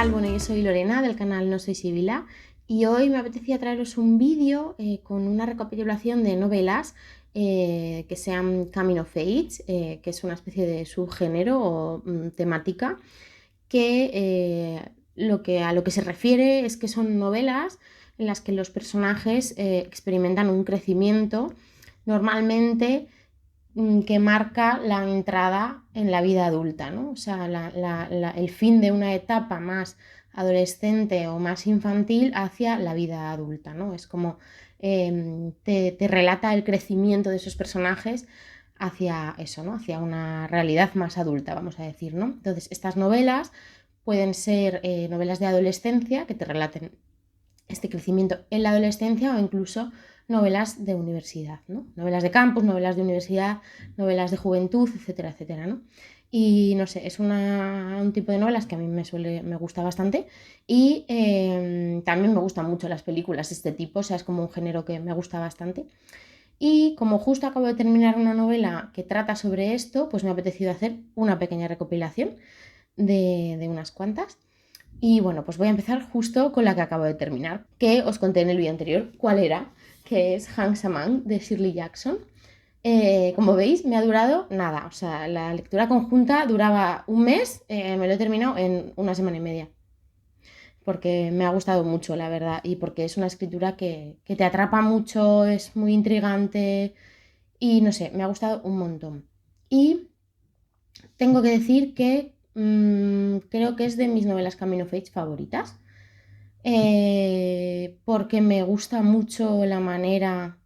tal? Bueno, yo soy Lorena del canal No Soy Sibila y hoy me apetecía traeros un vídeo con una recapitulación de novelas que sean coming of age, que es una especie de subgénero o temática que, a lo que se refiere es que son novelas en las que los personajes experimentan un crecimiento normalmente que marca la entrada en la vida adulta, ¿no? O sea, el fin de una etapa más adolescente o más infantil hacia la vida adulta, ¿no? Es como te relata el crecimiento de esos personajes hacia eso, ¿no? Hacia una realidad más adulta, vamos a decir, ¿no? Entonces, estas novelas pueden ser novelas de adolescencia que te relaten este crecimiento en la adolescencia o incluso novelas de universidad, ¿no? Novelas de campus, novelas de universidad, novelas de juventud, etcétera, etcétera, ¿no? Y no sé, es un tipo de novelas que a mí me gusta bastante y también me gustan mucho las películas de este tipo, o sea, es como un género que me gusta bastante. Y como justo acabo de terminar una novela que trata sobre esto, pues me ha apetecido hacer una pequeña recopilación de unas cuantas. Y bueno, pues voy a empezar justo con la que acabo de terminar, que os conté en el vídeo anterior cuál era, que es Hang Samang de Shirley Jackson. Como veis, me ha durado nada, o sea, la lectura conjunta duraba un mes, me lo he terminado en una semana y media, porque me ha gustado mucho, la verdad, y porque es una escritura que te atrapa mucho, es muy intrigante y no sé, me ha gustado un montón. Y tengo que decir que creo que es de mis novelas Coming of Age favoritas. Porque me gusta mucho la manera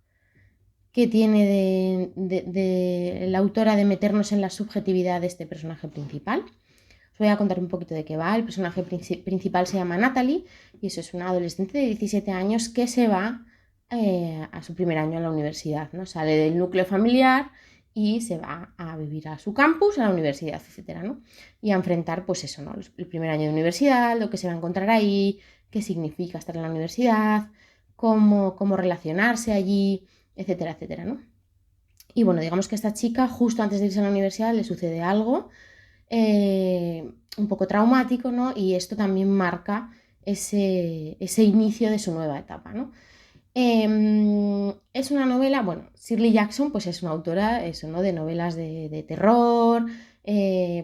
que tiene de la autora de meternos en la subjetividad de este personaje principal. Os voy a contar un poquito de qué va. El personaje principal se llama Natalie y eso es una adolescente de 17 años que se va a su primer año en la universidad, ¿no? Sale del núcleo familiar y se va a vivir a su campus, a la universidad, etcétera, ¿no? Y a enfrentar, pues eso, ¿no? El primer año de universidad, lo que se va a encontrar ahí, qué significa estar en la universidad, cómo relacionarse allí, etcétera, etcétera, ¿no? Y bueno, digamos que a esta chica, justo antes de irse a la universidad, le sucede algo un poco traumático, ¿no? Y esto también marca ese inicio de su nueva etapa, ¿no? Es una novela, bueno, Shirley Jackson pues es una autora eso, ¿no? De novelas de terror,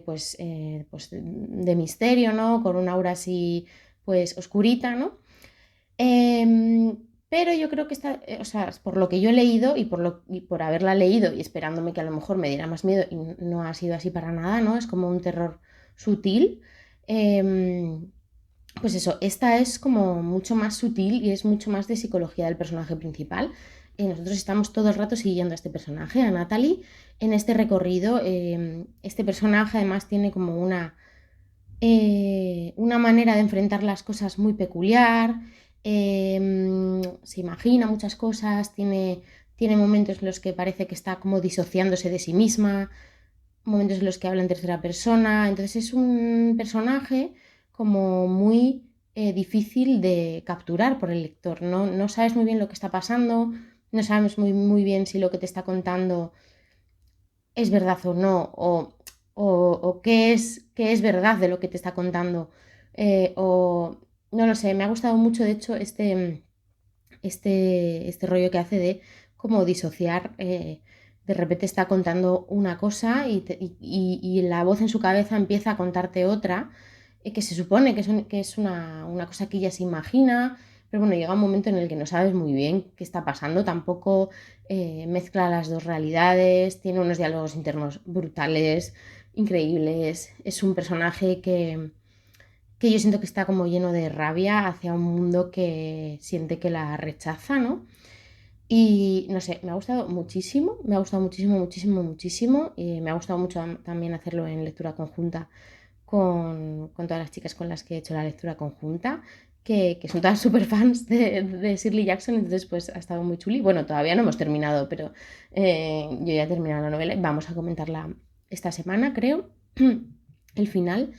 pues de misterio, ¿no? Con una aura así pues oscurita, ¿no? Pero yo creo que o sea, por lo que yo he leído y por haberla leído y esperándome que a lo mejor me diera más miedo y no ha sido así para nada, ¿no? Es como un terror sutil. em, pues eso, esta es como mucho más sutil y es mucho más de psicología del personaje principal. Nosotros estamos todo el rato siguiendo a este personaje, a Natalie, en este recorrido. Este personaje además tiene como una manera de enfrentar las cosas muy peculiar, se imagina muchas cosas, tiene momentos en los que parece que está como disociándose de sí misma, momentos en los que habla en tercera persona, entonces es un personaje como muy difícil de capturar por el lector, no sabes muy bien lo que está pasando, no sabes muy bien si lo que te está contando es verdad o no, o qué es verdad de lo que te está contando, o no lo sé, me ha gustado mucho de hecho este rollo que hace de como disociar, de repente está contando una cosa y la voz en su cabeza empieza a contarte otra, que se supone que es una cosa que ella se imagina, pero bueno, llega un momento en el que no sabes muy bien qué está pasando, tampoco mezcla las dos realidades, tiene unos diálogos internos brutales, increíbles, es un personaje que yo siento que está como lleno de rabia hacia un mundo que siente que la rechaza, ¿no? Y no sé, me ha gustado muchísimo, me ha gustado muchísimo, muchísimo, muchísimo. Y me ha gustado mucho también hacerlo en lectura conjunta con todas las chicas con las que he hecho la lectura conjunta, que son todas súper fans de Shirley Jackson, entonces pues ha estado muy chuli. Bueno, todavía no hemos terminado, pero yo ya he terminado la novela y vamos a comentarla esta semana, creo, el final.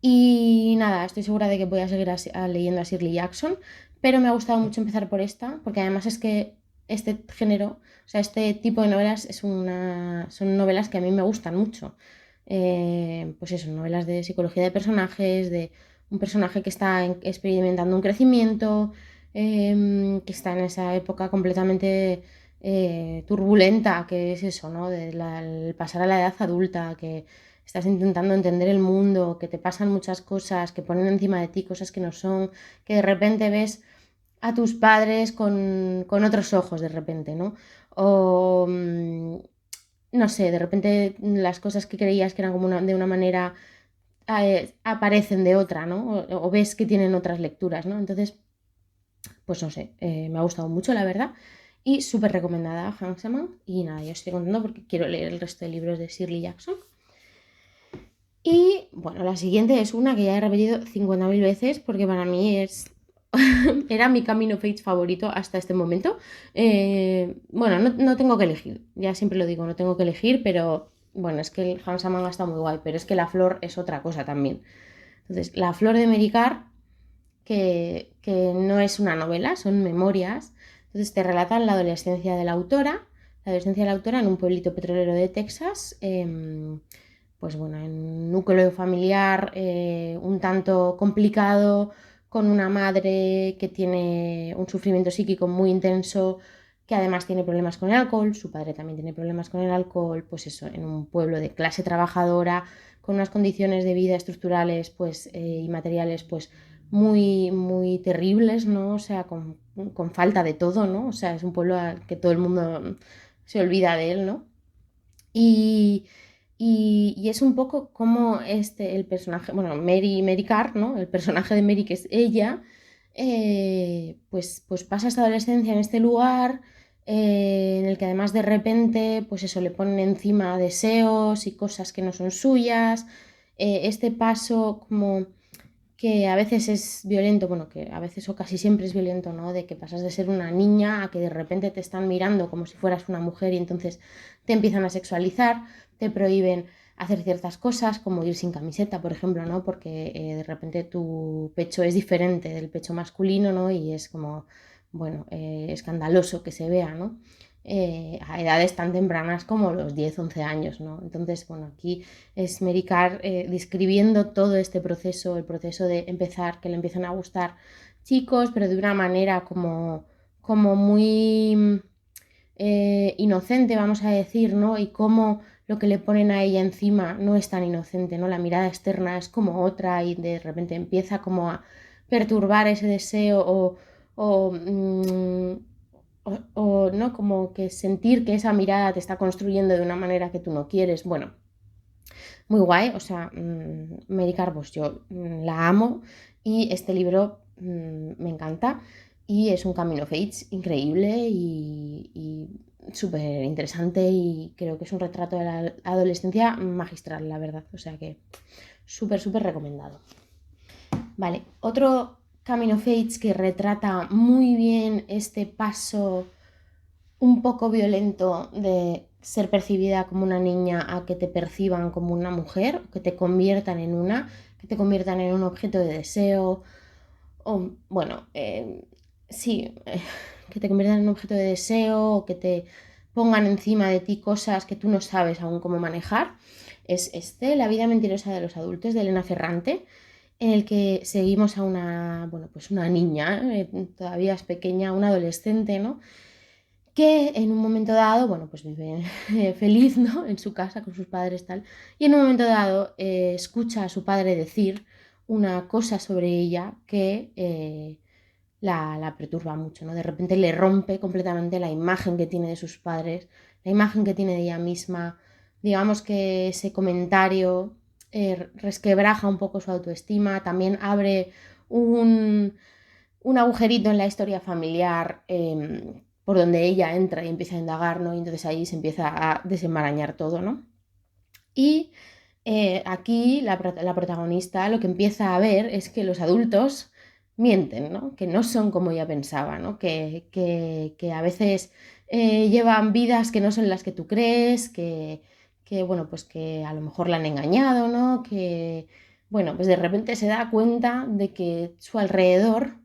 Y nada, estoy segura de que voy a seguir leyendo a Shirley Jackson, pero me ha gustado mucho empezar por esta, porque además es que este género, o sea, este tipo de novelas son novelas que a mí me gustan mucho. Pues eso, novelas de psicología de personajes, de un personaje que está experimentando un crecimiento, que está en esa época completamente turbulenta, que es eso, ¿no? El pasar a la edad adulta, que estás intentando entender el mundo, que te pasan muchas cosas, que ponen encima de ti cosas que no son, que de repente ves a tus padres con otros ojos de repente, ¿no? O, no sé, de repente las cosas que creías que eran como de una manera aparecen de otra, ¿no? O ves que tienen otras lecturas, ¿no? Entonces, pues no sé, me ha gustado mucho, la verdad. Y súper recomendada Hansaman. Y nada, yo estoy contando porque quiero leer el resto de libros de Shirley Jackson. Y bueno, la siguiente es una que ya he repetido 50.000 veces porque para mí era mi Coming of Age favorito hasta este momento. Bueno, no tengo que elegir, ya siempre lo digo, no tengo que elegir, pero bueno, es que el Hansaman está muy guay, pero es que La Flor es otra cosa también. Entonces, La Flor de Mericar, que no es una novela, son memorias. Entonces te relatan la adolescencia de la adolescencia de la autora en un pueblito petrolero de Texas, pues bueno, en un núcleo familiar un tanto complicado, con una madre que tiene un sufrimiento psíquico muy intenso, que además tiene problemas con el alcohol, su padre también tiene problemas con el alcohol, pues eso, en un pueblo de clase trabajadora, con unas condiciones de vida estructurales pues, y materiales pues muy, muy terribles, ¿no? O sea, con falta de todo, ¿no? O sea, es un pueblo al que todo el mundo se olvida de él, ¿no? Y, y es un poco como el personaje, bueno, Mary Carr, ¿no? El personaje de Mary, que es ella, pues pasa esta adolescencia en este lugar, en el que además de repente, pues eso, le ponen encima deseos y cosas que no son suyas. Este paso como que a veces es violento, bueno, que a veces o casi siempre es violento, ¿no? De que pasas de ser una niña a que de repente te están mirando como si fueras una mujer y entonces te empiezan a sexualizar, te prohíben hacer ciertas cosas, como ir sin camiseta, por ejemplo, ¿no? Porque de repente tu pecho es diferente del pecho masculino, ¿no? Y es como, bueno, escandaloso que se vea, ¿no? A edades tan tempranas como los 10 11 años, ¿no? Entonces, bueno, aquí es Mary Carr describiendo todo este proceso, el proceso de empezar, que le empiezan a gustar chicos, pero de una manera como muy inocente, vamos a decir, ¿no? Y cómo lo que le ponen a ella encima no es tan inocente, ¿no? La mirada externa es como otra y de repente empieza como a perturbar ese deseo o, mm, ¿no? Como que sentir que esa mirada te está construyendo de una manera que tú no quieres. Bueno, muy guay, o sea, Mary Carbos yo la amo y este libro me encanta y es un camino of age increíble y súper interesante y creo que es un retrato de la adolescencia magistral, la verdad, o sea que súper, súper recomendado. Vale, otro camino of age que retrata muy bien este paso un poco violento de ser percibida como una niña a que te perciban como una mujer, que te conviertan en una, que te conviertan en un objeto de deseo, o bueno, sí, que te conviertan en un objeto de deseo, o que te pongan encima de ti cosas que tú no sabes aún cómo manejar. Es La vida mentirosa de los adultos, de Elena Ferrante, en el que seguimos a una, bueno, pues una niña, todavía es pequeña, una adolescente, ¿no? Que en un momento dado, bueno, pues vive feliz, ¿no? En su casa con sus padres tal, y en un momento dado escucha a su padre decir una cosa sobre ella que la perturba mucho, ¿no? De repente le rompe completamente la imagen que tiene de sus padres, la imagen que tiene de ella misma, digamos que ese comentario resquebraja un poco su autoestima, también abre un agujerito en la historia familiar por donde ella entra y empieza a indagar, ¿no? Y entonces ahí se empieza a desenmarañar todo, ¿no? Y aquí la protagonista lo que empieza a ver es que los adultos mienten, ¿no? Que no son como ella pensaba, ¿no? Que a veces llevan vidas que no son las que tú crees, bueno, pues que a lo mejor la han engañado, ¿no? Que, bueno, pues de repente se da cuenta de que su alrededor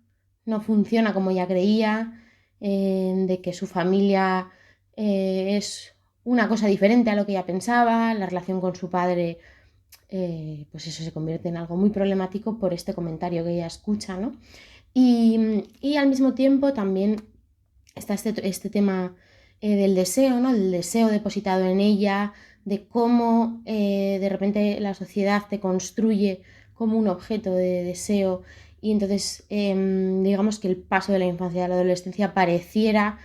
no funciona como ella creía, de que su familia es una cosa diferente a lo que ella pensaba, la relación con su padre pues eso se convierte en algo muy problemático por este comentario que ella escucha, ¿no? Y al mismo tiempo también está este tema del deseo, ¿no? Del deseo depositado en ella, de cómo de repente la sociedad te construye como un objeto de deseo y entonces digamos que el paso de la infancia a la adolescencia pareciera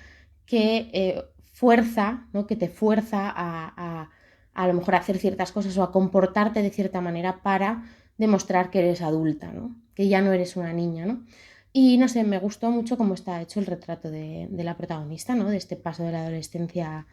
que fuerza, ¿no? Que te fuerza a lo mejor a hacer ciertas cosas o a comportarte de cierta manera para demostrar que eres adulta, ¿no? Que ya no eres una niña, ¿no? Y no sé, me gustó mucho cómo está hecho el retrato de la protagonista, ¿no? De este paso de la adolescencia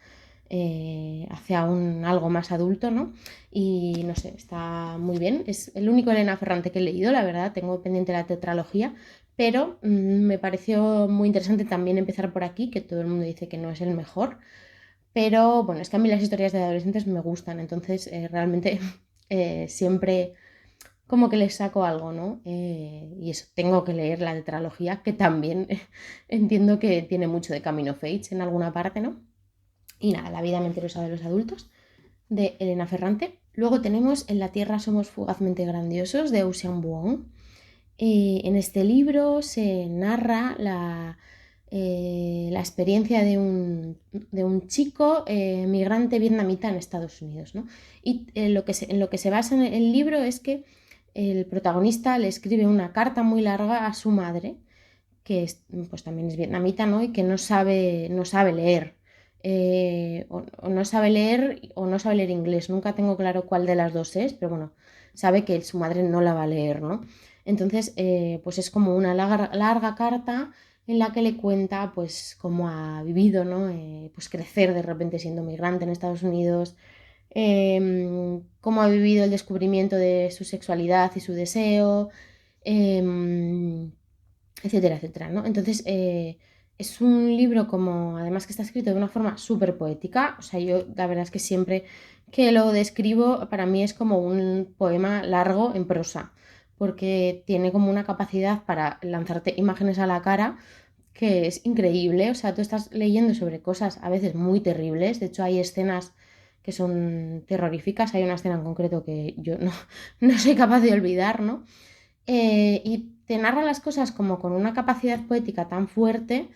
hacia algo más adulto, ¿no? Y no sé, está muy bien. Es el único Elena Ferrante que he leído, la verdad. Tengo pendiente la tetralogía, pero me pareció muy interesante también empezar por aquí, que todo el mundo dice que no es el mejor. Pero bueno, es que a mí las historias de adolescentes me gustan, entonces realmente siempre como que les saco algo, ¿no? Y eso, tengo que leer la tetralogía, que también entiendo que tiene mucho de Coming of Age en alguna parte, ¿no? Y nada, La vida mentirosa de los adultos, de Elena Ferrante. Luego tenemos En la Tierra somos fugazmente grandiosos, de Ocean Vuong. En este libro se narra la experiencia de un chico migrante vietnamita en Estados Unidos, ¿no? Y en lo que se basa en el libro es que el protagonista le escribe una carta muy larga a su madre, que pues también es vietnamita, ¿no? Y que no sabe leer. O no sabe leer o no sabe leer inglés. Nunca tengo claro cuál de las dos es, pero bueno, sabe que su madre no la va a leer, ¿no? Entonces, pues es como una larga carta en la que le cuenta pues cómo ha vivido, ¿no? Pues crecer de repente siendo migrante en Estados Unidos, cómo ha vivido el descubrimiento de su sexualidad y su deseo, em, etcétera, etcétera, ¿no? Entonces, es un libro como, además que está escrito de una forma súper poética, o sea, yo la verdad es que siempre que lo describo, para mí es como un poema largo en prosa, porque tiene como una capacidad para lanzarte imágenes a la cara que es increíble, o sea, tú estás leyendo sobre cosas a veces muy terribles, de hecho hay escenas que son terroríficas, hay una escena en concreto que yo no, no soy capaz de olvidar, ¿no? Y te narra las cosas como con una capacidad poética tan fuerte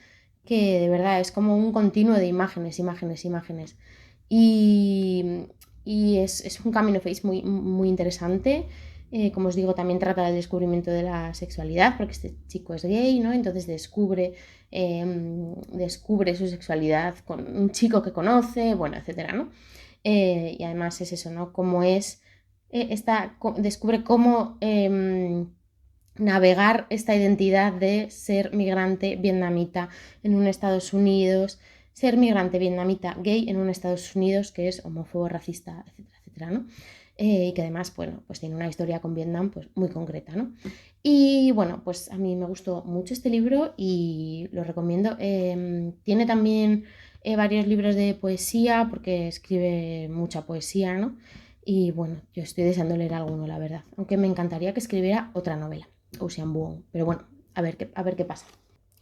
que de verdad es como un continuo de imágenes, imágenes, imágenes. Y, es un camino face muy, muy interesante. Como os digo, también trata del descubrimiento de la sexualidad, porque este chico es gay, ¿no? Entonces descubre su sexualidad con un chico que conoce, bueno, etcétera, ¿no? Y además es eso, ¿no? Cómo es, descubre cómo navegar esta identidad de ser migrante vietnamita en un Estados Unidos, ser migrante vietnamita gay en un Estados Unidos que es homófobo, racista, etcétera, etcétera, ¿no? Y que además, bueno, pues tiene una historia con Vietnam pues muy concreta, ¿no? Y bueno, pues a mí me gustó mucho este libro y lo recomiendo. Tiene también varios libros de poesía porque escribe mucha poesía, ¿no? Y bueno, yo estoy deseando leer alguno, la verdad, aunque me encantaría que escribiera otra novela. Ocean Vuong. Pero bueno, a ver qué pasa.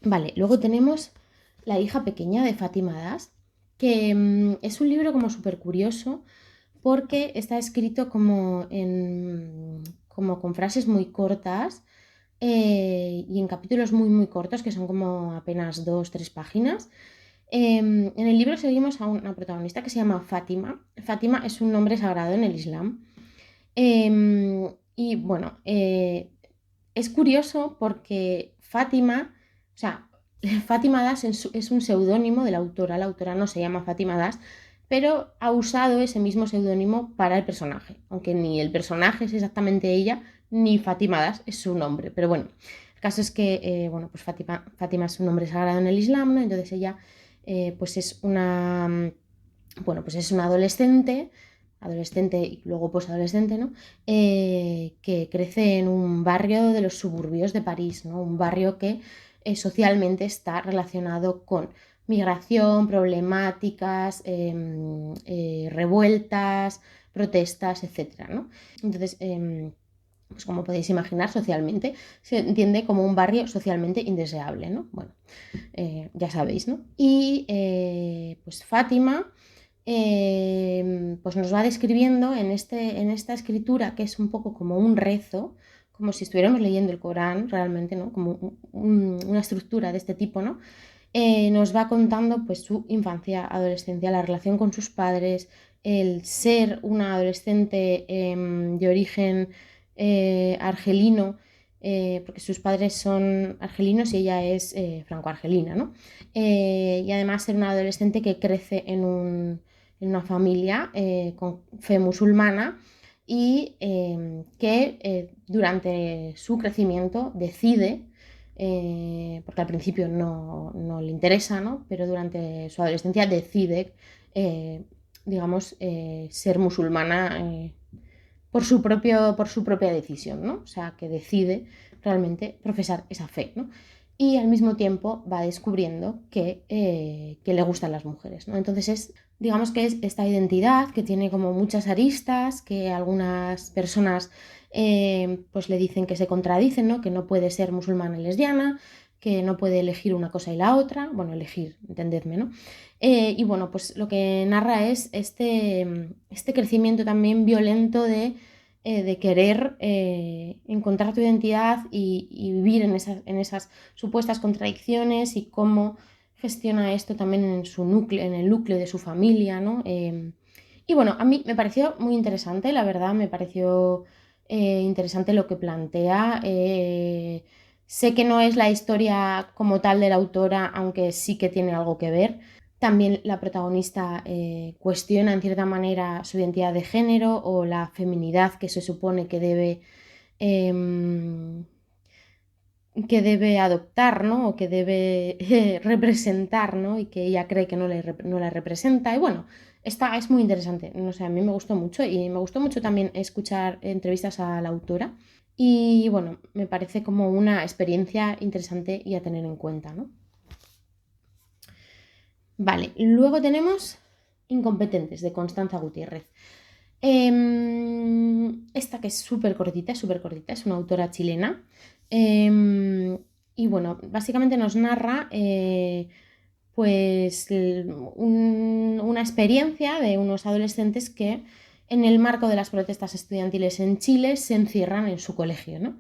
Vale, luego tenemos La hija pequeña de Fátima Das, que es un libro como súper curioso porque está escrito como con frases muy cortas y en capítulos muy muy cortos que son como apenas 2, 3 páginas. En el libro seguimos a una protagonista que se llama Fátima. Fátima es un nombre sagrado en el Islam. Y bueno, es curioso porque Fátima, o sea, Fátima Das es un seudónimo de la autora no se llama Fátima Das, pero ha usado ese mismo seudónimo para el personaje, aunque ni el personaje es exactamente ella, ni Fátima Das es su nombre, pero bueno, el caso es que, bueno, pues Fátima es un nombre sagrado en el Islam, ¿no? Entonces ella, pues es bueno, pues es una adolescente y luego posadolescente, ¿no? Que crece en un barrio de los suburbios de París, ¿no? Un barrio que socialmente está relacionado con migración, problemáticas, revueltas, protestas, etcétera, ¿no? Entonces, pues como podéis imaginar, socialmente se entiende como un barrio socialmente indeseable, ¿no? Bueno, ya sabéis, ¿no? Y pues Fátima pues nos va describiendo en esta escritura, que es un poco como un rezo, como si estuviéramos leyendo el Corán realmente, ¿no? Como una estructura de este tipo, ¿no? Nos va contando pues su infancia, adolescencia, la relación con sus padres, el ser una adolescente de origen argelino, porque sus padres son argelinos y ella es franco-argelina, ¿no? Y además ser una adolescente que crece en una familia con fe musulmana y que durante su crecimiento decide, porque al principio no le interesa, ¿no? Pero durante su adolescencia decide, eh, digamos, ser musulmana por su propia decisión, ¿no? O sea, que decide realmente profesar esa fe, ¿no? Y al mismo tiempo va descubriendo que le gustan las mujeres, ¿no? Entonces digamos que es esta identidad que tiene como muchas aristas, que algunas personas pues le dicen que se contradicen, ¿no? Que no puede ser musulmana y lesbiana, que no puede elegir una cosa y la otra, bueno, elegir, entendedme, ¿no? Y bueno, pues lo que narra es este crecimiento también violento de querer encontrar tu identidad y vivir en esas supuestas contradicciones y cómo gestiona esto también en el núcleo de su familia, ¿no? Y bueno, a mí me pareció muy interesante, la verdad, me pareció interesante lo que plantea. Sé que no es la historia como tal de la autora, aunque sí que tiene algo que ver. También la protagonista cuestiona en cierta manera su identidad de género o la feminidad que se supone em, que debe adoptar, ¿no? O que debe representar, ¿no? Y que ella cree que no la representa. Y bueno, es muy interesante. No sé, a mí me gustó mucho y me gustó mucho también escuchar entrevistas a la autora. Y bueno, me parece como una experiencia interesante y a tener en cuenta, ¿no? Vale, luego tenemos Incompetentes de Constanza Gutiérrez. Esta que es súper cortita, es una autora chilena. Y bueno, básicamente nos narra pues una experiencia de unos adolescentes que en el marco de las protestas estudiantiles en Chile se encierran en su colegio, ¿no?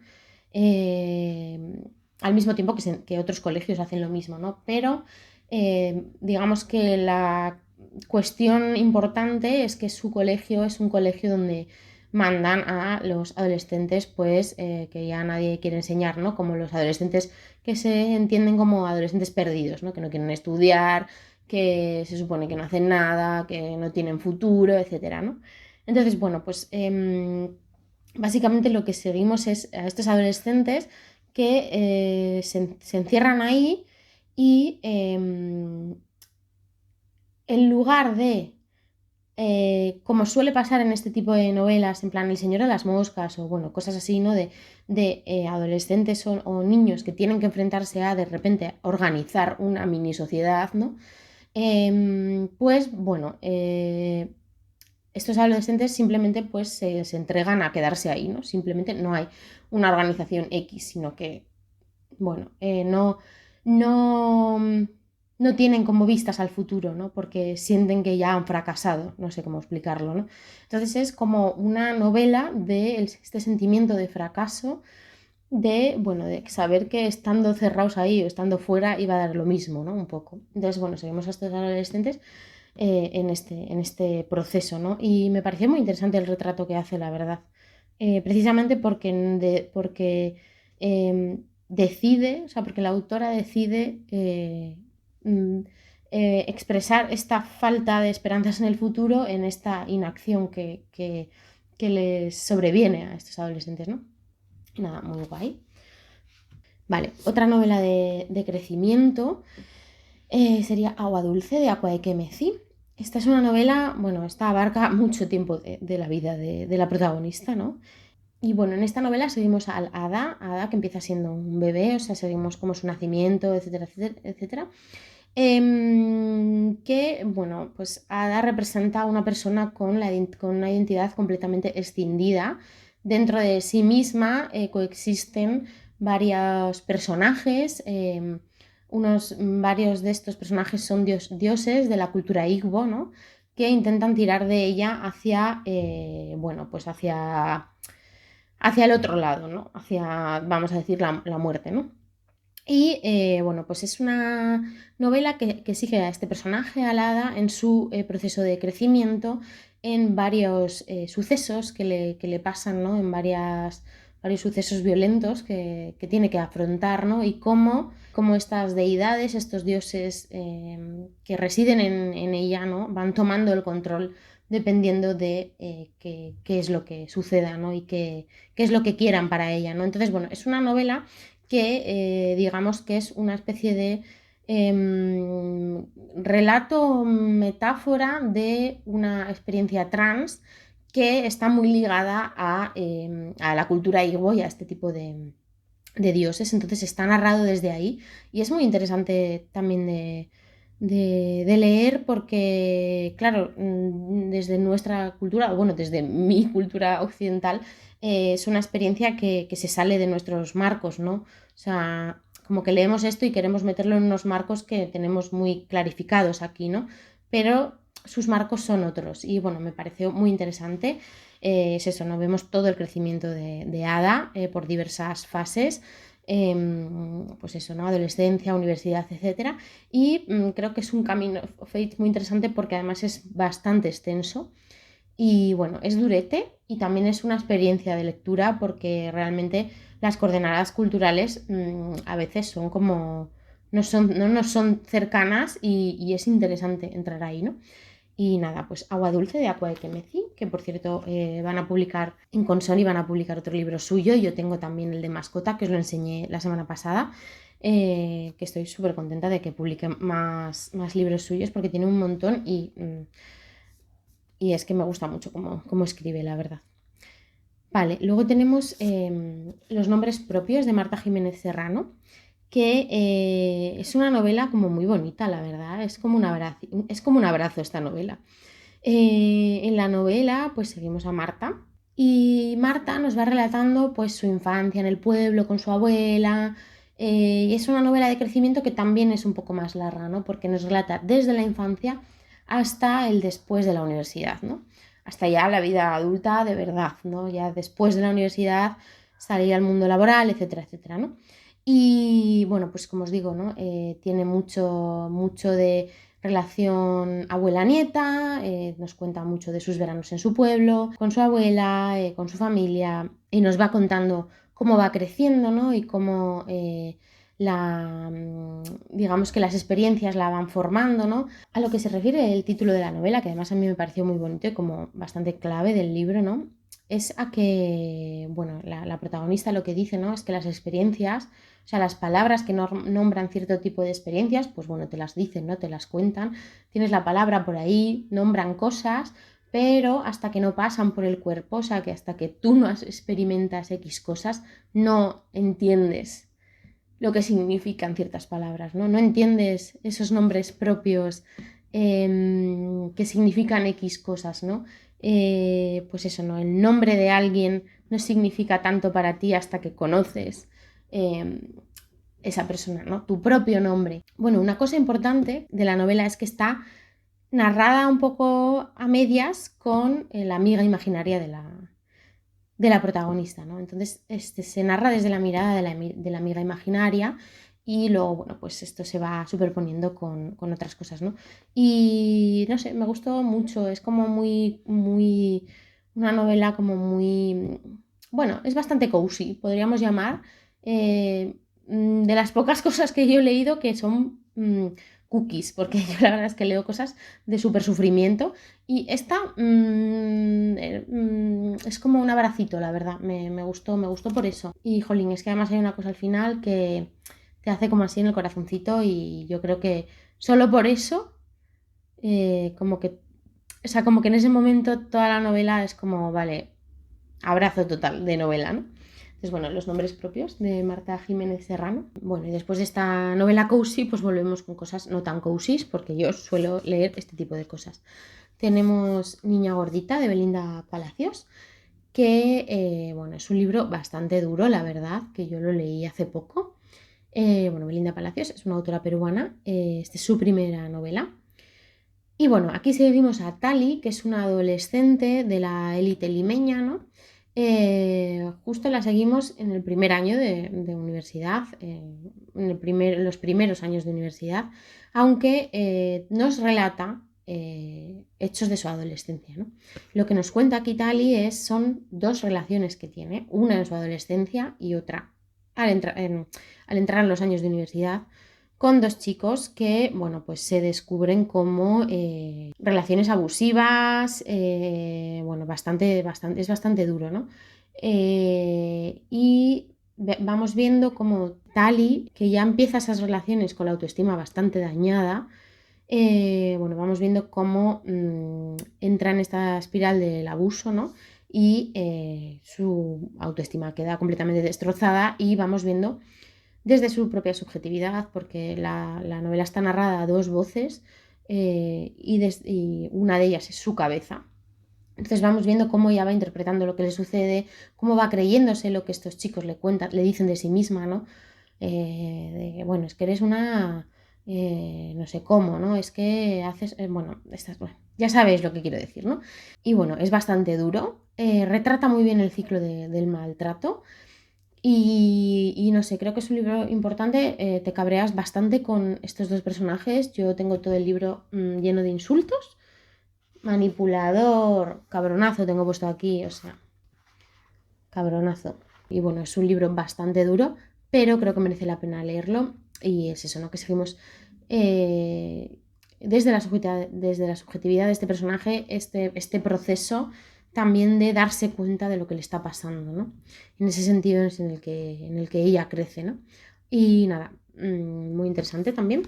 Al mismo tiempo que otros colegios hacen lo mismo, ¿no? Pero digamos que la cuestión importante es que su colegio es un colegio donde mandan a los adolescentes pues que ya nadie quiere enseñar, ¿no? Como los adolescentes que se entienden como adolescentes perdidos, ¿no? Que no quieren estudiar, que se supone que no hacen nada, que no tienen futuro, etcétera, ¿no? Entonces, bueno, pues básicamente lo que seguimos es a estos adolescentes que se encierran ahí y en lugar de como suele pasar en este tipo de novelas, en plan El Señor de las Moscas o bueno, cosas así, ¿no? De adolescentes o niños que tienen que enfrentarse a de repente organizar una mini sociedad, ¿no? Pues bueno, estos adolescentes simplemente pues se entregan a quedarse ahí, ¿no? Simplemente no hay una organización X, sino que, bueno, no, no tienen como vistas al futuro, ¿no? Porque sienten que ya han fracasado, no sé cómo explicarlo, ¿no? Entonces es como una novela de este sentimiento de fracaso, de, bueno, de saber que estando cerrados ahí o estando fuera iba a dar lo mismo, ¿no? Un poco. Entonces, bueno, seguimos a estos adolescentes en este proceso, ¿no? Y me pareció muy interesante el retrato que hace, la verdad. Precisamente porque decide, o sea, porque la autora decide mm, expresar esta falta de esperanzas en el futuro en esta inacción que les sobreviene a estos adolescentes, ¿no? Nada, muy guay. Vale, otra novela de crecimiento sería Agua Dulce de Akua Ekemezi. Esta es una novela, bueno, esta abarca mucho tiempo de la vida de la protagonista, ¿no? Y bueno, en esta novela seguimos a Ada que empieza siendo un bebé, o sea, seguimos como su nacimiento, etcétera, etcétera, etcétera. Que, bueno, pues Ada representa a una persona con una identidad completamente escindida. Dentro de sí misma coexisten varios personajes. Varios de estos personajes son dioses de la cultura Igbo, ¿no? que intentan tirar de ella hacia, bueno, pues hacia el otro lado, ¿no? Hacia, vamos a decir, la muerte, ¿no? Y bueno, pues es una novela que sigue a este personaje, a la hada, en su proceso de crecimiento, en varios sucesos que le pasan, ¿no? En varios sucesos violentos que tiene que afrontar, ¿no? Y cómo estas deidades, estos dioses que residen en ella, ¿no? Van tomando el control dependiendo de qué es lo que suceda, ¿no? Y qué es lo que quieran para ella, ¿no? Entonces, bueno, es una novela que digamos que es una especie de relato, metáfora de una experiencia trans que está muy ligada a la cultura Igbo y a este tipo de dioses, entonces está narrado desde ahí y es muy interesante también de leer porque, claro, desde nuestra cultura, bueno, desde mi cultura occidental, es una experiencia que se sale de nuestros marcos, ¿no? O sea, como que leemos esto y queremos meterlo en unos marcos que tenemos muy clarificados aquí, ¿no? Pero sus marcos son otros y bueno, me pareció muy interesante. Es eso, ¿no? Vemos todo el crecimiento de Ada por diversas fases, pues eso, ¿no? Adolescencia, universidad, etcétera. Y creo que es un camino of age muy interesante porque además es bastante extenso. Y bueno, es durete y también es una experiencia de lectura porque realmente las coordenadas culturales a veces son como, no nos son cercanas y es interesante entrar ahí, ¿no? Y nada, pues Agua Dulce de Aqua Ekemezi, que por cierto van a publicar en Consoni, van a publicar otro libro suyo. Yo tengo también el de Mascota, que os lo enseñé la semana pasada, que estoy súper contenta de que publique más libros suyos porque tiene un montón y es que me gusta mucho cómo escribe, la verdad. Vale, luego tenemos Los nombres propios de Marta Jiménez Serrano, que es una novela como muy bonita, la verdad, es como un abrazo esta novela. En la novela pues seguimos a Marta y Marta nos va relatando pues su infancia en el pueblo con su abuela y es una novela de crecimiento que también es un poco más larga, ¿no? Porque nos relata desde la infancia hasta el después de la universidad, ¿no? Hasta ya la vida adulta de verdad, ¿no? Ya después de la universidad salir al mundo laboral, etcétera, etcétera, ¿no? Y bueno, pues como os digo, ¿no? Tiene mucho de relación abuela-nieta, nos cuenta mucho de sus veranos en su pueblo, con su abuela, con su familia, y nos va contando cómo va creciendo, ¿no? Y cómo digamos que las experiencias la van formando, ¿no? A lo que se refiere el título de la novela, que además a mí me pareció muy bonito y como bastante clave del libro, ¿no? Es a que, bueno, la protagonista lo que dice, ¿no? Es que las experiencias, o sea, las palabras que nombran cierto tipo de experiencias, pues bueno, te las dicen, ¿no? Te las cuentan. Tienes la palabra por ahí, nombran cosas, pero hasta que no pasan por el cuerpo, o sea, que hasta que tú no experimentas X cosas, no entiendes lo que significan ciertas palabras, ¿no? No entiendes esos nombres propios que significan X cosas, ¿no? Pues eso, ¿no? El nombre de alguien no significa tanto para ti hasta que conoces esa persona, ¿no? Tu propio nombre. Bueno, una cosa importante de la novela es que está narrada un poco a medias con la amiga imaginaria de la protagonista, ¿no? Entonces se narra desde la mirada de la amiga imaginaria y luego, bueno, pues esto se va superponiendo con otras cosas, ¿no? Y no sé, me gustó mucho, es como una novela como muy, bueno, es bastante cozy, podríamos llamar, de las pocas cosas que yo he leído que son cookies, porque yo la verdad es que leo cosas de súper sufrimiento y esta es como un abracito, la verdad, me gustó por eso. Y jolín, es que además hay una cosa al final que te hace como así en el corazoncito y yo creo que solo por eso, como que, o sea, como que en ese momento toda la novela es como, vale, abrazo total de novela, ¿no? Entonces, bueno, los nombres propios de Marta Jiménez Serrano. Bueno, y después de esta novela cozy, pues volvemos con cosas no tan cozy, porque yo suelo leer este tipo de cosas. Tenemos Niña Gordita de Belinda Palacios, que bueno, es un libro bastante duro, la verdad, que yo lo leí hace poco. Bueno, Belinda Palacios es una autora peruana, esta es su primera novela. Y bueno, aquí seguimos a Tali, que es una adolescente de la élite limeña, ¿no? Justo la seguimos en el primer año de universidad, en los primeros años de universidad, aunque nos relata hechos de su adolescencia, ¿no? Lo que nos cuenta aquí Tali son dos relaciones que tiene, una en su adolescencia y otra al entrar en los años de universidad, con dos chicos que, bueno, pues se descubren como relaciones abusivas, bueno, es bastante duro, ¿no? Y vamos viendo como Tali, que ya empieza esas relaciones con la autoestima bastante dañada, bueno, vamos viendo cómo entra en esta espiral del abuso, ¿no? Y su autoestima queda completamente destrozada y vamos viendo desde su propia subjetividad, porque la novela está narrada a dos voces y una de ellas es su cabeza. Entonces vamos viendo cómo ella va interpretando lo que le sucede, cómo va creyéndose lo que estos chicos le cuentan, le dicen de sí misma, ¿no? Bueno, es que eres una, no sé cómo, ¿no? Es que haces, bueno, ya sabéis lo que quiero decir, ¿no? Y bueno, es bastante duro, retrata muy bien el ciclo del maltrato. Y no sé, creo que es un libro importante, te cabreas bastante con estos dos personajes. Yo tengo todo el libro lleno de insultos, manipulador, cabronazo tengo puesto aquí, o sea, cabronazo. Y bueno, es un libro bastante duro, pero creo que merece la pena leerlo. Y es eso, ¿no? Que seguimos desde la subjetividad de este personaje, este proceso también de darse cuenta de lo que le está pasando, ¿no? En ese sentido es en el que ella crece, ¿no? Y nada, muy interesante también.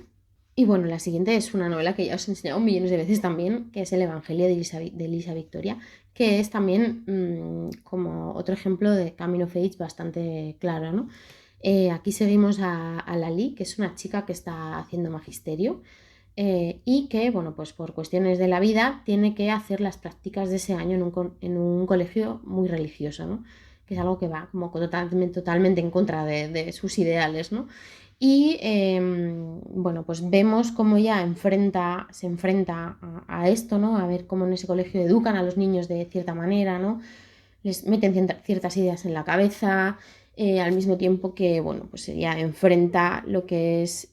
Y bueno, la siguiente es una novela que ya os he enseñado millones de veces también, que es El Evangelio de Elisa Victoria, que es también como otro ejemplo de Coming of Age bastante claro, ¿no? Aquí seguimos a Lali, que es una chica que está haciendo magisterio y que, bueno, pues por cuestiones de la vida tiene que hacer las prácticas de ese año en un colegio muy religioso, ¿no? Que es algo que va como totalmente en contra de sus ideales, ¿no? Y bueno, pues vemos cómo ella se enfrenta a esto, ¿no? A ver cómo en ese colegio educan a los niños de cierta manera, ¿no? Les meten ciertas ideas en la cabeza, al mismo tiempo que, bueno, pues ella enfrenta lo que es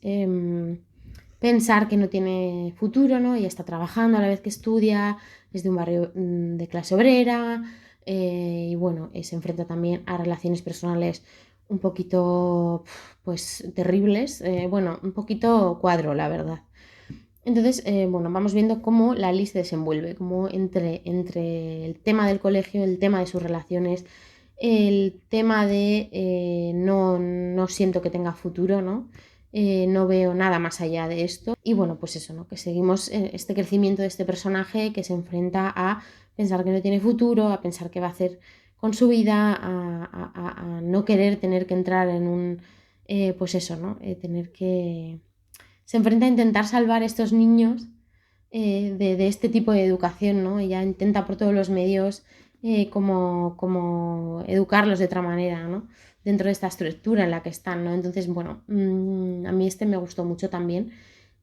pensar que no tiene futuro, ¿no? Ella está trabajando a la vez que estudia, es de un barrio de clase obrera, y bueno, se enfrenta también a relaciones personales un poquito, pues, terribles, bueno, un poquito cuadro, la verdad. Entonces, bueno, vamos viendo cómo la Liz se desenvuelve, cómo entre el tema del colegio, el tema de sus relaciones, el tema de no siento que tenga futuro, ¿no? No veo nada más allá de esto. Y bueno, pues eso, ¿no? Que seguimos este crecimiento de este personaje que se enfrenta a pensar que no tiene futuro, a pensar qué va a hacer con su vida, a no querer tener que entrar en un, pues eso, ¿no? Tener que se enfrenta a intentar salvar a estos niños de este tipo de educación, ¿no? Ella intenta por todos los medios como educarlos de otra manera, ¿no? Dentro de esta estructura en la que están, ¿no? Entonces, bueno, a mí este me gustó mucho también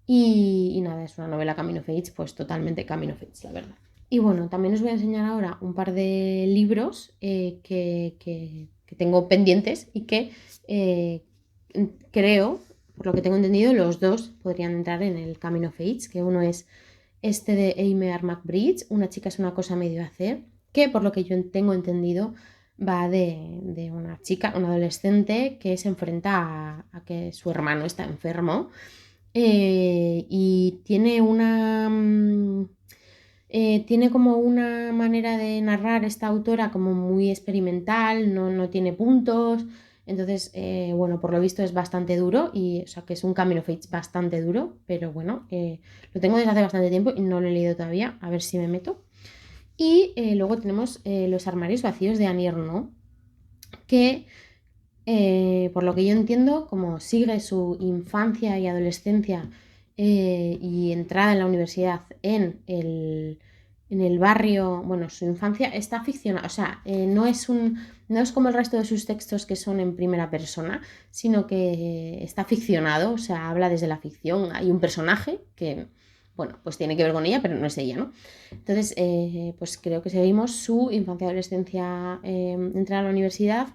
y nada, es una novela Coming of Age, pues totalmente Coming of Age, la verdad. Y bueno, también os voy a enseñar ahora un par de libros que tengo pendientes y que creo, por lo que tengo entendido, los dos podrían entrar en el Coming of Age, que uno es este de Eimear McBridge, Una chica es una cosa medio hacer, que por lo que yo tengo entendido va de una chica, una adolescente que se enfrenta a que su hermano está enfermo y tiene como una manera de narrar esta autora como muy experimental, no tiene puntos. Entonces, bueno, por lo visto es bastante duro y, o sea, que es un Coming of Age bastante duro, pero bueno, lo tengo desde hace bastante tiempo y no lo he leído todavía, a ver si me meto. Y luego tenemos Los armarios vacíos de Annie Ernaux, que por lo que yo entiendo, como sigue su infancia y adolescencia y entrada en la universidad en el barrio, bueno, su infancia está ficcionada, o sea, no es como el resto de sus textos que son en primera persona, sino que está ficcionado, o sea, habla desde la ficción. Hay un personaje que, bueno, pues tiene que ver con ella, pero no es ella, ¿no? Entonces, pues creo que seguimos su infancia y adolescencia, entrar a la universidad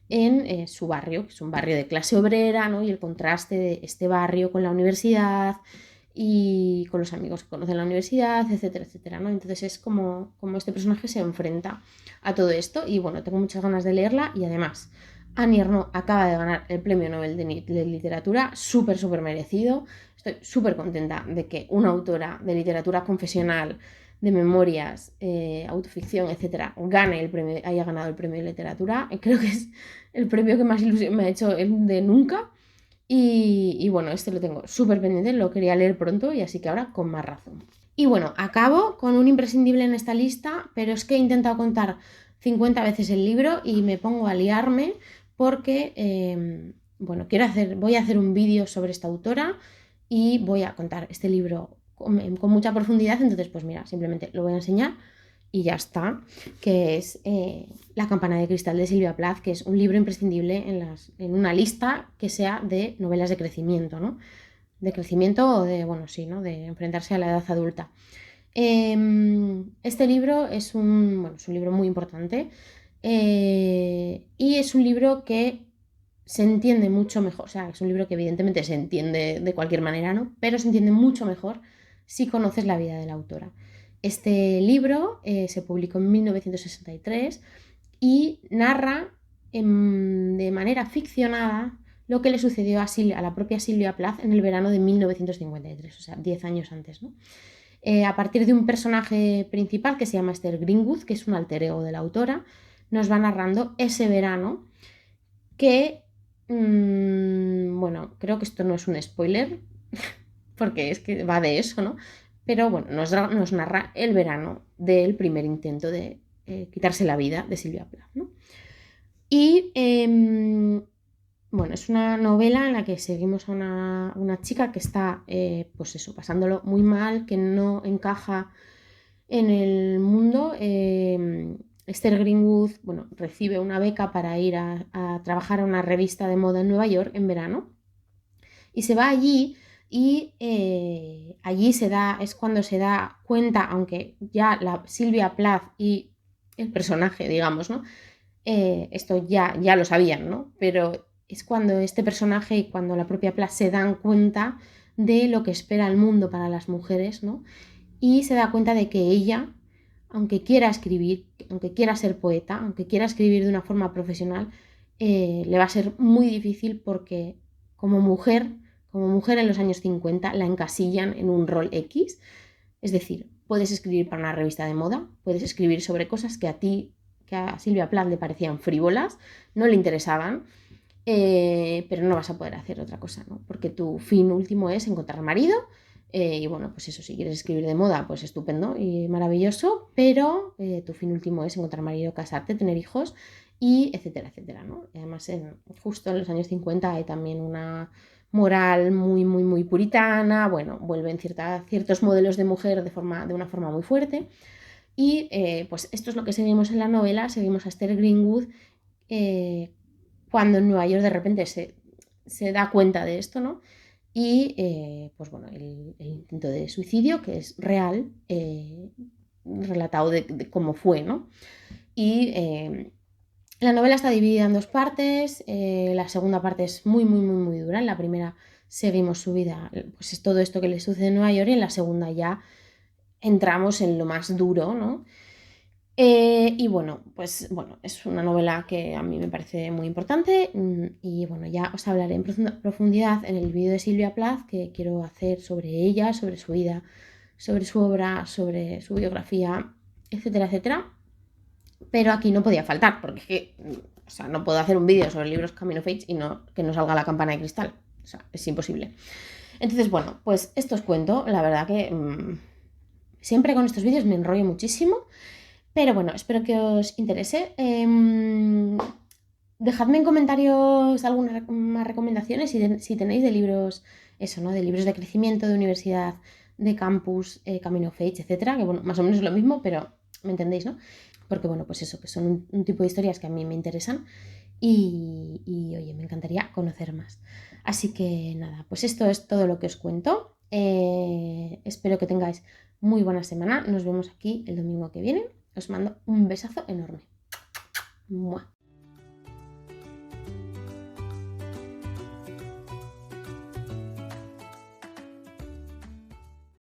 en su barrio, que es un barrio de clase obrera, ¿no? Y el contraste de este barrio con la universidad y con los amigos que conoce en la universidad, etcétera, etcétera, ¿no? Entonces es como este personaje se enfrenta a todo esto y bueno, tengo muchas ganas de leerla y además Annie Ernaux acaba de ganar el premio Nobel de Literatura, súper, súper merecido. Estoy súper contenta de que una autora de literatura confesional, de memorias, autoficción, etcétera, haya ganado el premio de literatura. Creo que es el premio que más ilusión me ha hecho de nunca. Y bueno, este lo tengo súper pendiente, lo quería leer pronto y así que ahora con más razón. Y bueno, acabo con un imprescindible en esta lista, pero es que he intentado contar 50 veces el libro y me pongo a liarme porque, bueno, voy a hacer un vídeo sobre esta autora y voy a contar este libro con mucha profundidad, entonces pues mira, simplemente lo voy a enseñar y ya está, que es La campana de cristal de Silvia Plath, que es un libro imprescindible en una lista que sea de novelas de crecimiento, ¿no? De crecimiento o de, bueno, sí, ¿no? De enfrentarse a la edad adulta. Este libro es es un libro muy importante y es un libro que se entiende mucho mejor, o sea, es un libro que evidentemente se entiende de cualquier manera, ¿no? Pero se entiende mucho mejor si conoces la vida de la autora. Este libro se publicó en 1963 y narra de manera ficcionada lo que le sucedió a la propia Silvia Plath en el verano de 1953, o sea, 10 años antes, ¿no? A partir de un personaje principal que se llama Esther Greenwood, que es un alter ego de la autora, nos va narrando ese verano que, bueno, creo que esto no es un spoiler, porque es que va de eso, ¿no? Pero bueno, nos narra el verano del primer intento de quitarse la vida de Silvia Plath, ¿no? Y bueno, es una novela en la que seguimos a una chica que está, pues eso, pasándolo muy mal, que no encaja en el mundo. Esther Greenwood, bueno, recibe una beca para ir a trabajar a una revista de moda en Nueva York en verano y se va allí y allí es cuando se da cuenta, aunque ya la Silvia Plath y el personaje, digamos, ¿no? Esto ya lo sabían, ¿no? Pero es cuando este personaje y cuando la propia Plath se dan cuenta de lo que espera el mundo para las mujeres, ¿no? Y se da cuenta de que ella, aunque quiera escribir, aunque quiera ser poeta, aunque quiera escribir de una forma profesional, le va a ser muy difícil porque como mujer en los años 50 la encasillan en un rol X. Es decir, puedes escribir para una revista de moda, puedes escribir sobre cosas que a Silvia Plath le parecían frívolas, no le interesaban, pero no vas a poder hacer otra cosa, ¿no? Porque tu fin último es encontrar marido. Y bueno, pues eso, si quieres escribir de moda, pues estupendo y maravilloso, pero tu fin último es encontrar marido, casarte, tener hijos y etcétera, etcétera, ¿no? Y además, justo en los años 50 hay también una moral muy, muy, muy puritana, bueno, vuelven ciertos modelos de mujer de una forma muy fuerte. Y pues esto es lo que seguimos en la novela, seguimos a Esther Greenwood cuando en Nueva York de repente se da cuenta de esto, ¿no? Y pues bueno, el intento de suicidio, que es real, relatado de cómo fue, ¿no? Y la novela está dividida en dos partes, la segunda parte es muy, muy, muy, muy dura, en la primera seguimos su vida, pues es todo esto que le sucede en Nueva York y en la segunda ya entramos en lo más duro, ¿no? Y bueno, pues bueno, es una novela que a mí me parece muy importante y bueno, ya os hablaré en profundidad en el vídeo de Silvia Plath que quiero hacer sobre ella, sobre su vida, sobre su obra, sobre su biografía, etcétera, etcétera. Pero aquí no podía faltar, porque es que, o sea, no puedo hacer un vídeo sobre libros Coming of Age y que no salga La campana de cristal. O sea, es imposible. Entonces, bueno, pues esto os cuento. La verdad que siempre con estos vídeos me enrollo muchísimo. Pero bueno, espero que os interese. Dejadme en comentarios algunas más recomendaciones si tenéis de libros, eso, ¿no? De libros de crecimiento, de universidad, de campus, Coming of Age, etcétera. Que bueno, más o menos es lo mismo, pero me entendéis, ¿no? Porque bueno, pues eso, que son un tipo de historias que a mí me interesan y oye, me encantaría conocer más. Así que nada, pues esto es todo lo que os cuento. Espero que tengáis muy buena semana. Nos vemos aquí el domingo que viene. Os mando un besazo enorme. ¡Mua!